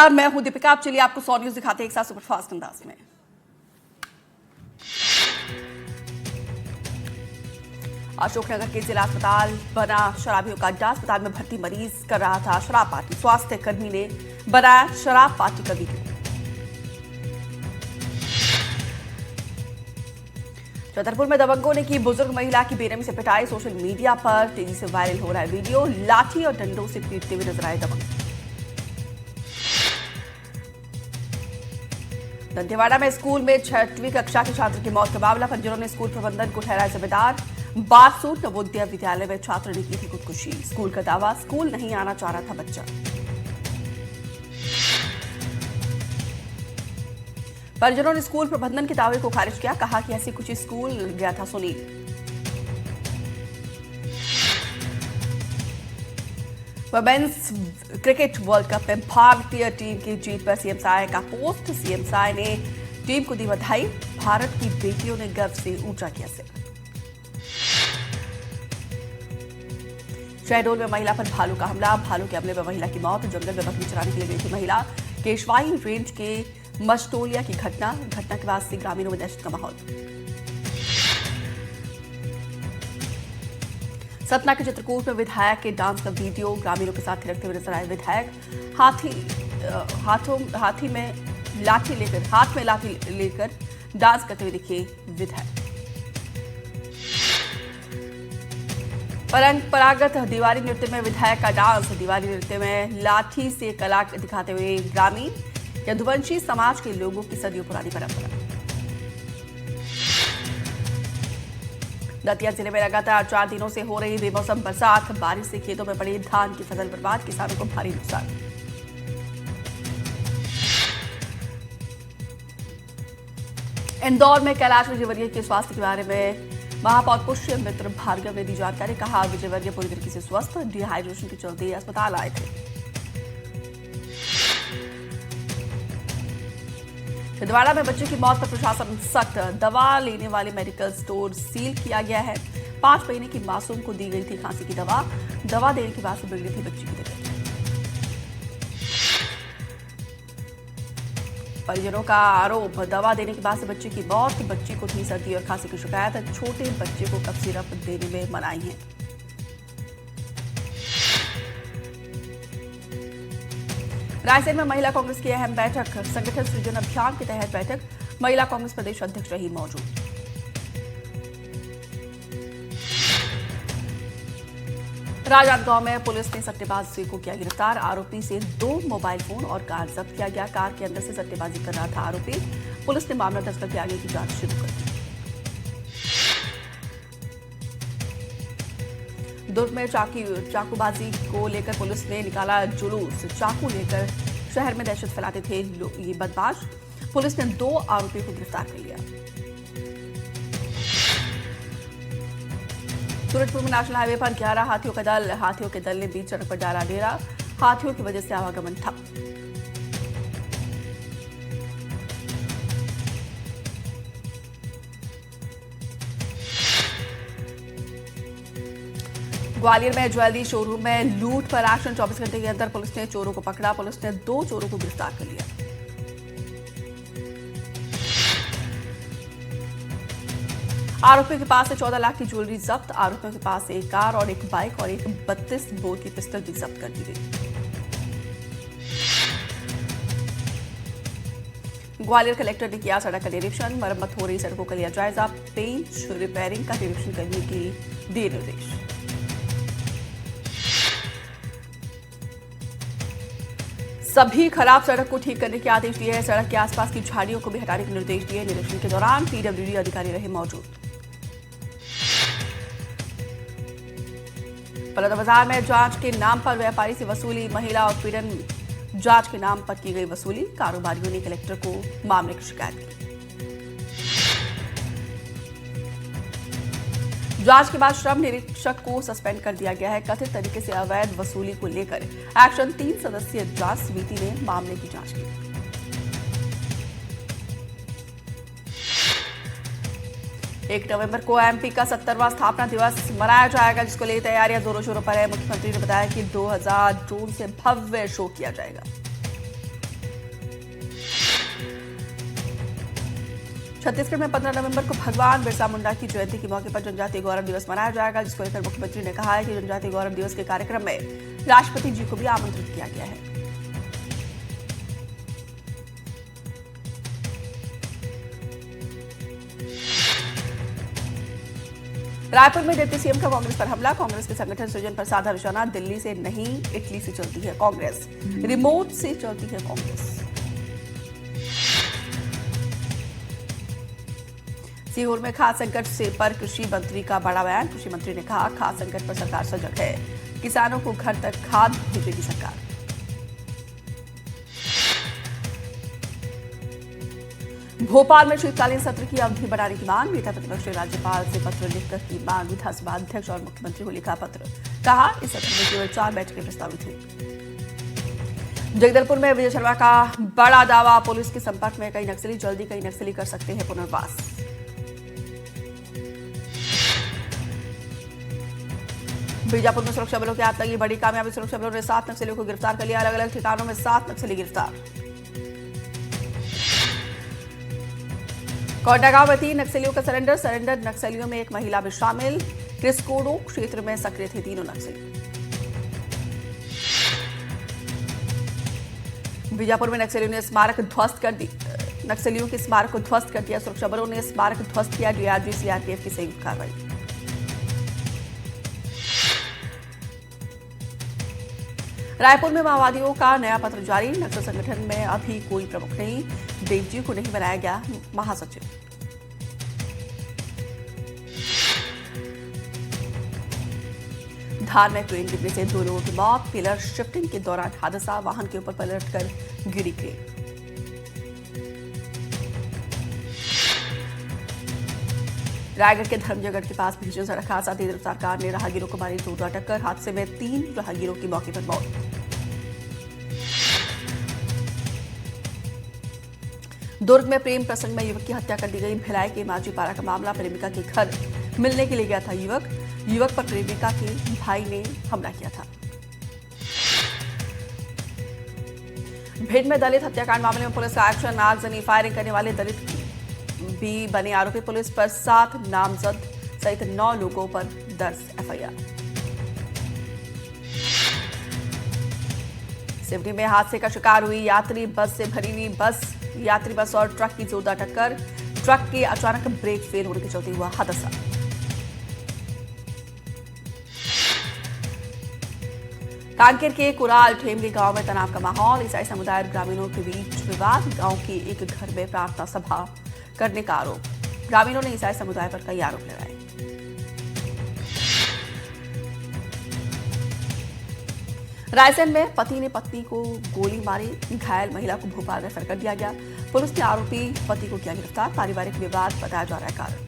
नमस्कार, मैं हूं दीपिका। आप चलिए आपको 100 न्यूज दिखाते हैं एक साथ सुपरफास्ट अंदाज में। अशोकनगर के जिला अस्पताल बना शराबियों का अड्डा। अस्पताल में भर्ती मरीज कर रहा था शराब पार्टी। स्वास्थ्य कर्मी ने बनाया शराब पार्टी का वीडियो। छतरपुर में दबंगों ने की बुजुर्ग महिला की बेरहमी से पिटाई। सोशल मीडिया पर तेजी से वायरल हो रहा है वीडियो। लाठी और डंडों से पीटते हुए नजर आए दबंग। दंतेवाड़ा में स्कूल में 6वीं कक्षा के छात्र की मौत का मामला। परिजनों ने स्कूल प्रबंधन को ठहराया जिम्मेदार। बारसूर नवोदय विद्यालय में छात्र ने की थी खुदकुशी। स्कूल का दावा, स्कूल नहीं आना चाह रहा था बच्चा। परिजनों ने स्कूल प्रबंधन के दावे को खारिज किया। कहा कि ऐसी कुछ स्कूल गया था Sunil. Women's cricket world cup में भारतीय टीम की जीत पर सीएम साय का पोस्ट। सीएम साय ने टीम को दी बधाई। भारत की बेटियों ने गर्व से ऊंचा किया सिर। शहडोल में महिला पर भालू का हमला। भालू के हमले में महिला की मौत। जंगल में बकरी चराने के लिए गई थी महिला। केशवाई रेंज के मस्टोलिया की घटना के बाद से ग्रामीणों में दहशत का माहौल। सतना के चित्रकूट में विधायक के डांस का वीडियो। ग्रामीणों के साथ थिरकते हुए नजर आए विधायक। हाथ में लाठी लेकर डांस करते हुए दिखे विधायक। परंपरागत दिवाली नृत्य में विधायक का डांस। दिवाली नृत्य में लाठी से कला दिखाते हुए ग्रामीण। यदुवंशी समाज के लोगों की सदियों पुरानी परंपरा। दतिया जिले में लगातार 4 दिनों से हो रही बेमौसम बरसात। बारिश से खेतों में पड़ी धान की फसल बर्बाद। किसानों को भारी नुकसान। इंदौर में कैलाश विजयवर्गीय के स्वास्थ्य के बारे में महापौर पुष्य मित्र भार्गव ने दी जानकारी। कहा विजयवर्गीय पूरी तरीके से स्वस्थ, डिहाइड्रेशन के चलते अस्पताल आए थे। छिंदवाड़ा में बच्चे की मौत पर प्रशासन सख्त। दवा लेने वाले मेडिकल स्टोर सील किया गया है। 5 महीने की मासूम को दी गई थी खांसी की दवा। दवा देने के बाद से बिगड़ी थी बच्ची की तबीयत। परिजनों का आरोप, दवा देने के बाद से बच्चे की मौत। बच्ची को थी सर्दी और खांसी की शिकायत। छोटे बच्चे को कफ सिरप देने में मनाही है। रायसेन में महिला कांग्रेस की अहम बैठक। संगठन सृजन अभियान के तहत बैठक। महिला कांग्रेस प्रदेश अध्यक्ष रही मौजूद। राजनांदगांव में पुलिस ने सट्टेबाज को किया गिरफ्तार। आरोपी से 2 मोबाइल फोन और कार जब्त किया गया। कार के अंदर से सट्टेबाजी कर रहा था आरोपी। पुलिस ने मामला दर्ज करके आगे की जांच शुरू कर दी। दुर्ग में चाकूबाजी को लेकर पुलिस ने निकाला जुलूस। चाकू लेकर शहर में दहशत फैलाते थे ये बदमाश। पुलिस ने 2 आरोपियों को गिरफ्तार कर लिया। सूरजपुर में नेशनल हाईवे पर 11 हाथियों का दल। हाथियों के दल ने बीच सड़क पर डाला डेरा। हाथियों की वजह से आवागमन ठप। ग्वालियर में ज्वेलरी शोरूम में लूट पर एक्शन। 24 घंटे के अंदर पुलिस ने चोरों को पकड़ा। पुलिस ने 2 चोरों को गिरफ्तार कर लिया। आरोपियों के पास से 14 लाख की ज्वेलरी जब्त। आरोपियों के पास एक कार और एक बाइक और एक 32 बोर की पिस्टल भी जब्त कर दी गई। ग्वालियर कलेक्टर ने किया सड़क का निरीक्षण। मरम्मत हो रही सड़कों का लिया जायजा। पेंच रिपेयरिंग का निरीक्षण करने की दिए निर्देश। सभी खराब सड़क को ठीक करने के आदेश दिए हैं। सड़क के आसपास की झाड़ियों को भी हटाने के निर्देश दिए। निरीक्षण के दौरान पीडब्ल्यूडी अधिकारी रहे मौजूद। बलौदाबाजार में जांच के नाम पर व्यापारी से वसूली। महिला उत्पीड़न जांच के नाम पर की गई वसूली। कारोबारियों ने कलेक्टर को मामले की शिकायत की। जांच के बाद श्रम निरीक्षक को सस्पेंड कर दिया गया है। कथित तरीके से अवैध वसूली को लेकर एक्शन 3 सदस्यीय जांच समिति ने मामले की जांच की। एक नवंबर को एमपी का 70वां स्थापना दिवस मनाया जाएगा, जिसको लेकर तैयारियां जोरों शोरों पर है। मुख्यमंत्री ने बताया कि 2000 ड्रोन से भव्य शो किया जाएगा। छत्तीसगढ़ में 15 नवंबर को भगवान बिरसा मुंडा की जयंती के मौके पर जनजातीय गौरव दिवस मनाया जाएगा, जिसको लेकर मुख्यमंत्री ने कहा है कि जनजातीय गौरव दिवस के कार्यक्रम में राष्ट्रपति जी को भी आमंत्रित किया गया है। रायपुर में डिप्टी सीएम का कांग्रेस पर हमला। कांग्रेस के संगठन सृजन पर साधा निशाना। दिल्ली से नहीं इटली से चलती है कांग्रेस, रिमोट से चलती है कांग्रेस। सीहोर में खाद्य संकट से पर कृषि मंत्री का बड़ा बयान। कृषि मंत्री ने कहा, खाद्य संकट पर सरकार सजग है, किसानों को घर तक खाद भेजेगी सरकार। भोपाल में शीतकालीन सत्र की अवधि बढ़ाने की मांग। नेता प्रतिपक्ष ने राज्यपाल से पत्र लिखकर की मांग। विधानसभा अध्यक्ष और मुख्यमंत्री को लिखा पत्र। कहा, इस सत्र में केवल 4 बैठकें प्रस्तावित हुई। जगदलपुर में विजय शर्मा का बड़ा दावा। पुलिस के संपर्क में कई नक्सली, जल्दी कई नक्सली कर सकते हैं पुनर्वास। बीजापुर में सुरक्षा बलों की आतंकी बड़ी कामयाबी। सुरक्षा बलों ने 7 नक्सलियों को गिरफ्तार कर लिया। अलग अलग ठिकानों में 7 नक्सली गिरफ्तार। कोंडागांव में 3 नक्सलियों का सरेंडर। नक्सलियों में एक महिला भी शामिल। क्रिस्कोडो क्षेत्र में सक्रिय थे तीनों नक्सली। बीजापुर में नक्सलियों ने स्मारक ध्वस्त कर दी। नक्सलियों के स्मारक को ध्वस्त कर दिया। सुरक्षा बलों ने स्मारक ध्वस्त किया। डीआरजी सीआरपीएफ की संयुक्त कार्रवाई। रायपुर में माओवादियों का नया पत्र जारी। नक्सल संगठन में अभी कोई प्रमुख नहीं। देवजी को नहीं बनाया गया महासचिव। धार में क्रेन गिरने से 2 लोगों की मौत। पिलर शिफ्टिंग के दौरान हादसा। वाहन के ऊपर पलटकर गिरी क्रेन। रायगढ़ के धर्मजयगढ़ के पास भीषण सड़क हादसा। तेज रफ्तार कार ने राहगीरों को मारी जोरदार टक्कर। हादसे में 3 राहगीरों की मौके पर मौत। दुर्ग में प्रेम प्रसंग में युवक की हत्या कर दी गई। भिलाई के मांझीपारा का मामला। प्रेमिका के घर मिलने के लिए गया था युवक पर प्रेमिका के भाई ने हमला किया था। भिंड में दलित हत्याकांड मामले में पुलिस का एक्शन। आगजनी फायरिंग करने वाले दलित भी बने आरोपी। पुलिस पर 7 नामजद सहित 9 लोगों पर दर्ज एफआईआर। सिवनी में हादसे का शिकार हुई यात्री बस से भरी हुई बस। यात्री बस और ट्रक की जोरदार टक्कर। ट्रक के अचानक ब्रेक फेल होने के चलते हुआ हादसा। कांकेर के कुराल ठेमरी गांव में तनाव का माहौल। ईसाई समुदाय और ग्रामीणों के बीच विवाद। गांव के एक घर में प्रार्थना सभा करने का आरोप। ग्रामीणों ने ईसाई समुदाय पर कई आरोप लगाए। रायसेन में पति ने पत्नी को गोली मारी। घायल महिला को भोपाल रेफर कर दिया गया। पुलिस ने आरोपी पति को किया गिरफ्तार। पारिवारिक विवाद बताया जा रहा है कारण।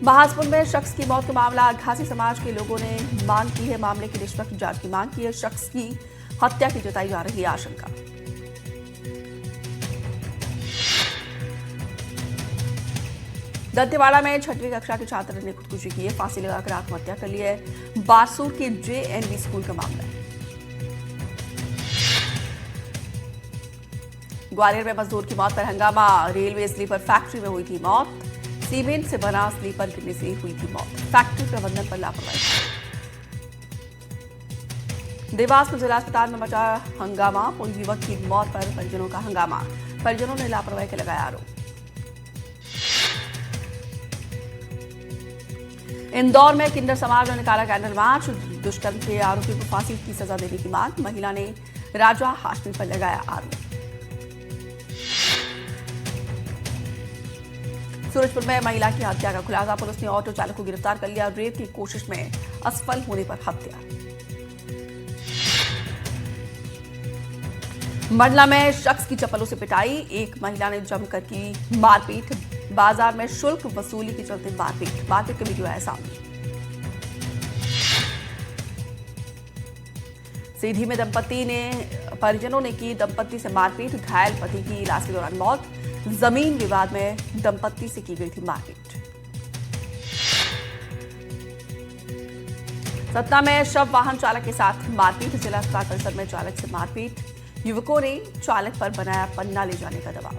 महासमुंद में शख्स की मौत का मामला। घासी समाज के लोगों ने मांग की है मामले की निष्पक्ष जांच की मांग की है। शख्स की हत्या की जताई जा रही है आशंका। दंतेवाड़ा में 6वीं कक्षा के छात्र ने खुदकुशी की है। फांसी लगाकर आत्महत्या कर ली है। बारसूर के जेएनवी स्कूल का मामला। ग्वालियर में मजदूर की मौत पर हंगामा। रेलवे स्लीपर फैक्ट्री में हुई थी मौत। सीमेंट से बना स्लीपर गिरने से हुई थी मौत। फैक्ट्री प्रबंधन पर लापरवाही। देवास में जिला अस्पताल में मचा हंगामा। पूर्व युवक की मौत पर परिजनों का हंगामा। परिजनों ने लापरवाही का लगाया आरोप। इंदौर में किन्नर समाज ने निकाला कैंडल मार्च। दुष्कर्म के आरोपी को फांसी की सजा देने की मांग। महिला ने राजा हाशमी पर लगाया आरोप। सूरजपुर में महिला की हत्या का खुलासा। पुलिस ने ऑटो चालक को गिरफ्तार कर लिया। रेप की कोशिश में असफल होने पर हत्या। मंडला में शख्स की चप्पलों से पिटाई। एक महिला ने जमकर की मारपीट। बाजार में शुल्क वसूली के चलते मारपीट का वीडियो आया सामने। सीधी में परिजनों ने की दंपति से मारपीट। घायल पति की इलाज के दौरान मौत। जमीन विवाद में दंपति से की गई थी मारपीट। सतना में शव वाहन चालक के साथ मारपीट। जिला अस्पताल परिसर में चालक से मारपीट युवकों ने चालक पर बनाया पन्ना ले जाने का दबाव।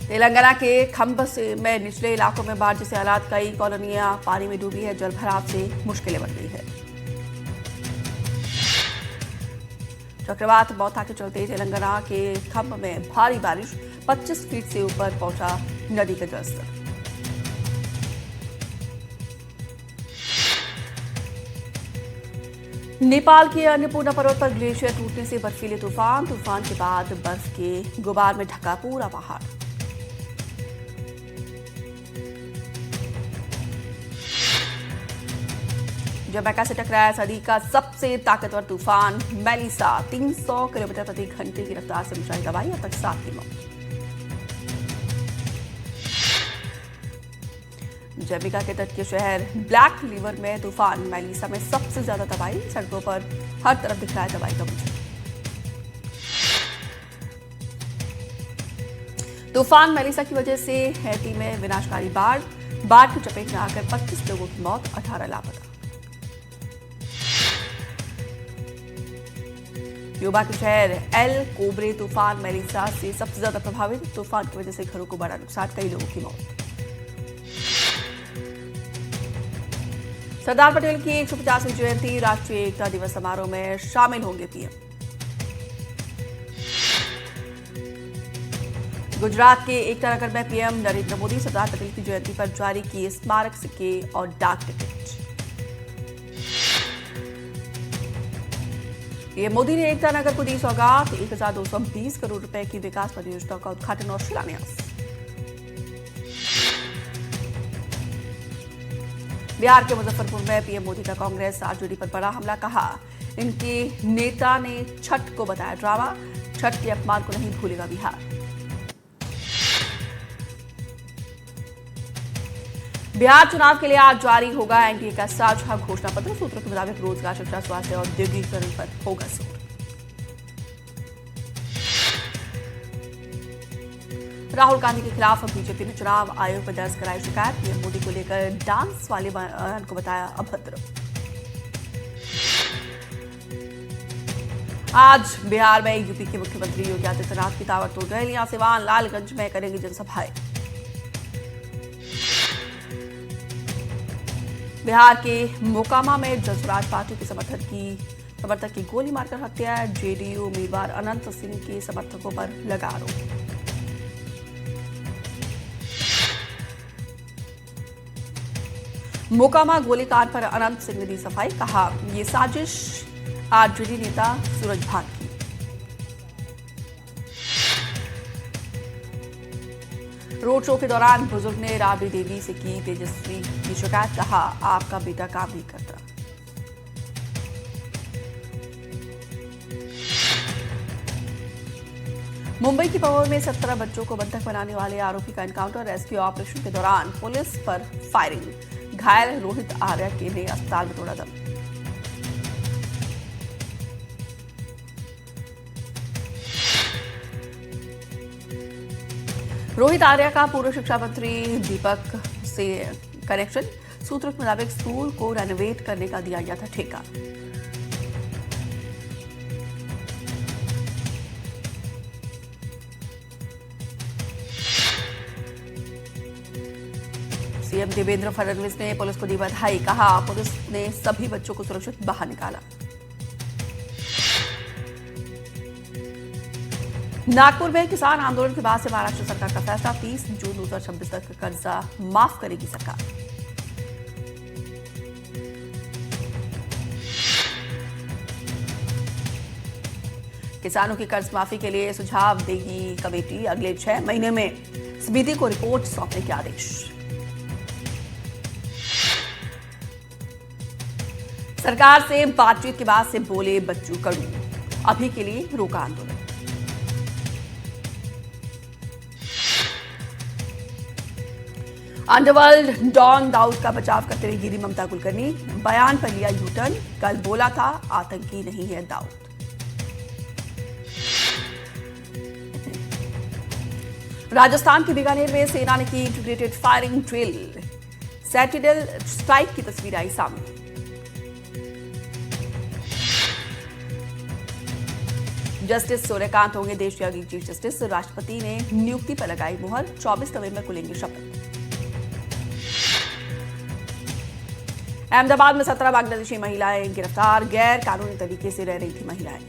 तेलंगाना के खंभ से में निचले इलाकों में बाढ़ जैसे हालात, कई कॉलोनियां पानी में डूबी है। जल भराव से मुश्किलें बढ़ गई है। चक्रवात मौथा के चलते तेलंगाना के खंभ में भारी बारिश, 25 फीट से ऊपर पहुंचा नदी का जलस्तर। नेपाल के अन्नपूर्णा पर्वत पर ग्लेशियर टूटने से बर्फीले तूफान के बाद बर्फ के गुबार में ढका पूरा पहाड़। जमैका से टकराया सदी का सबसे ताकतवर तूफान मेलिसा, 300 किलोमीटर प्रति घंटे की रफ्तार से मचाई तबाही, अब तक 7 की मौत। जमैका के तट के शहर ब्लैक रिवर में तूफान मेलिसा में सबसे ज्यादा तबाही, सड़कों पर हर तरफ दिख रहा है तबाही का मंजर। तूफान मेलिसा की वजह से हैती में विनाशकारी बाढ़ की चपेट में आकर 25 लोगों की मौत, 18 लापता। क्यूबा के शहर एल कोब्रे तूफान मेलिसा से सबसे ज्यादा प्रभावित, तूफान की वजह से घरों को बड़ा नुकसान, कई लोगों की मौत। सरदार पटेल की 150वीं जयंती, राष्ट्रीय एकता दिवस समारोह में शामिल होंगे पीएम। गुजरात के एकता नगर में पीएम नरेंद्र मोदी सरदार पटेल की जयंती पर जारी किए स्मारक सिक्के और डाक टिकट। पीएम मोदी ने एकता नगर को दी सौगात, 1220 करोड़ रुपए की विकास परियोजना का उद्घाटन और शिलान्यास। बिहार के मुजफ्फरपुर में पीएम मोदी का कांग्रेस आरजेडी पर बड़ा हमला, कहा इनके नेता ने छठ को बताया ड्रामा, छठ के अपमान को नहीं भूलेगा बिहार। बिहार चुनाव के लिए आज जारी होगा एनडीए का साझा घोषणा पत्र, सूत्रों के मुताबिक रोजगार, शिक्षा, स्वास्थ्य और औद्योगिकीकरण पर होगा जोर। राहुल गांधी के खिलाफ बीजेपी ने चुनाव आयोग पर दर्ज कराई शिकायत, पीएम मोदी को लेकर डांस वाले बयान को बताया अभद्र। आज बिहार में यूपी के मुख्यमंत्री योगी आदित्यनाथ की ताबड़तोड़ रैलियां, सिवान, लालगंज में करेंगे जनसभाएं। बिहार के मोकामा में जनसुराज पार्टी के समर्थक की गोली मारकर हत्या, जेडीयू उम्मीदवार अनंत सिंह के समर्थकों पर लगा आरोप। मोकामा गोलीकांड पर अनंत सिंह ने दी सफाई, कहा ये साजिश आरजेडी नेता सूरज भान की। रोड शो के दौरान बुजुर्ग ने राबड़ी देवी से की तेजस्वी की शिकायत, कहा आपका बेटा काम नहीं करता। मुंबई की पवोर में 17 बच्चों को बंधक बनाने वाले आरोपी का एनकाउंटर, रेस्क्यू ऑपरेशन के दौरान पुलिस पर फायरिंग, घायल रोहित आर्या के ने अस्पताल में तोड़ा दम। रोहित आर्या का पूर्व शिक्षा मंत्री दीपक से कनेक्शन, सूत्रों के मुताबिक स्कूल को रेनोवेट करने का दिया गया था ठेका। सीएम देवेंद्र फडणवीस ने पुलिस को दी बधाई, कहा पुलिस ने सभी बच्चों को सुरक्षित बाहर निकाला। नागपुर में किसान आंदोलन के बाद से महाराष्ट्र सरकार का फैसला, 30 जून 2026 तक कर्जा माफ करेगी सरकार। किसानों की कर्ज माफी के लिए सुझाव देगी कमेटी, अगले 6 महीने में समिति को रिपोर्ट सौंपने के आदेश। सरकार से बातचीत के बाद से बोले बच्चू कडू, अभी के लिए रोका आंदोलन। अंडरवर्ल्ड डॉन दाऊद का बचाव करते हुए गिरी ममता कुलकर्णी, बयान पर लिया यूटर्न, कल बोला था आतंकी नहीं है दाऊद। राजस्थान के बीकानेर में सेना ने की integrated firing drill, sentinel strike की तस्वीर आई सामने। जस्टिस सूर्यकांत होंगे देश के अगले चीफ जस्टिस। राष्ट्रपति ने नियुक्ति पर लगाई मुहर। 24 नवंबर को लेंगे शपथ। अहमदाबाद में 17 बांग्लादेशी महिलाएं गिरफ्तार। गैर कानूनी तरीके से रह रही थी महिलाएं।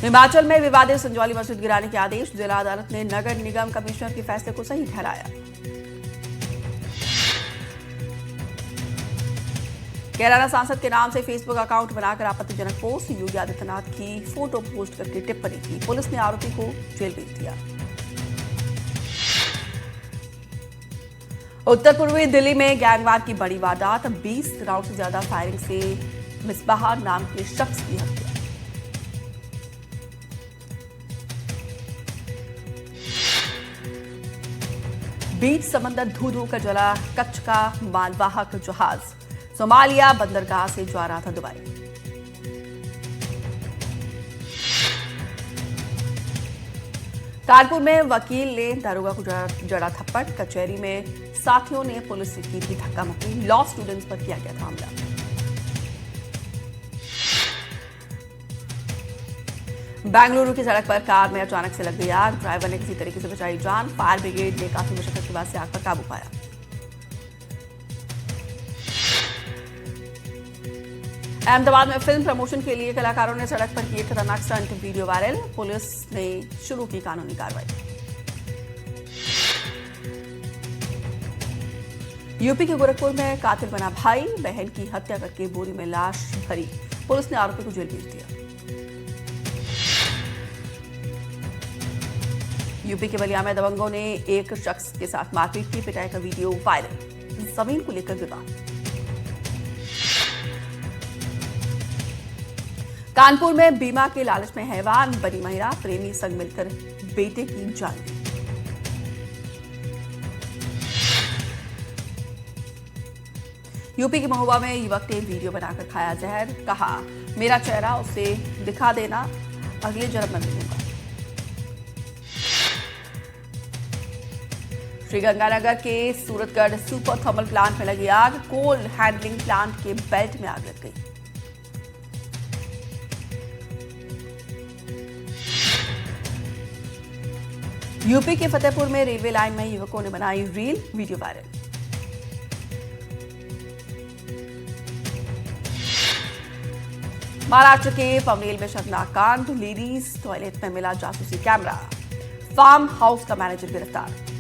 हिमाचल में विवादित संजौली मस्जिद गिराने के आदेश। जिला अदालत ने नगर निगम कमिश्नर के फैसले को सही ठहराया। कैराना सांसद के नाम से फेसबुक अकाउंट बनाकर आपत्तिजनक पोस्ट। योगी आदित्यनाथ की फोटो पोस्ट करके टिप्पणी की। पुलिस ने आरोपी को जेल भेज दिया। उत्तर पूर्वी दिल्ली में गैंगवार की बड़ी वारदात। 20 राउंड से ज्यादा फायरिंग से मिसबाह नाम के शख्स की हत्या। बीच समंदर धू धू कर जला कच्छ का मालवाहक जहाज। सोमालिया बंदरगाह से जा रहा था दुबई। कानपुर में वकील ने दारोगा को जड़ा थप्पड़। कचहरी में साथियों ने पुलिस से की थी धक्का मुक्की। लॉ स्टूडेंट्स पर किया गया था हमला। बेंगलुरु की सड़क पर कार में अचानक से लग गई आग। ड्राइवर ने किसी तरीके से बचाई जान। फायर ब्रिगेड ने काफी मशक्कत के बाद से आग पर काबू पाया। अहमदाबाद में फिल्म प्रमोशन के लिए कलाकारों ने सड़क पर किए खतरनाक स्टंट। Video viral. पुलिस ने शुरू की कानूनी कार्रवाई। यूपी के गोरखपुर में कातिल बना भाई। बहन की हत्या करके बोरी में लाश भरी। पुलिस ने आरोपी को जेल भेज दिया। यूपी के बलिया में दबंगों ने एक शख्स के साथ मारपीट की। पिटाई का वीडियो वायरल। जमीन को लेकर विवाद। कानपुर में बीमा के लालच में हैवान बनी महिला। प्रेमी संग मिलकर बेटे की जान दी। यूपी के महुआ में युवक ने वीडियो बनाकर खाया जहर। कहा मेरा चेहरा उसे दिखा देना, अगले जन्म में मिलूंगा। श्रीगंगानगर के सूरतगढ़ सुपर थर्मल प्लांट में लगी आग। कोल हैंडलिंग प्लांट के बेल्ट में आग लग गई। यूपी के फतेहपुर में रेलवे लाइन में युवकों ने बनाई रील। Video viral. महाराष्ट्र के पनवेल में शर्मनाक कांड। लेडीज टॉयलेट में मिला जासूसी कैमरा। फार्म हाउस का मैनेजर गिरफ्तार।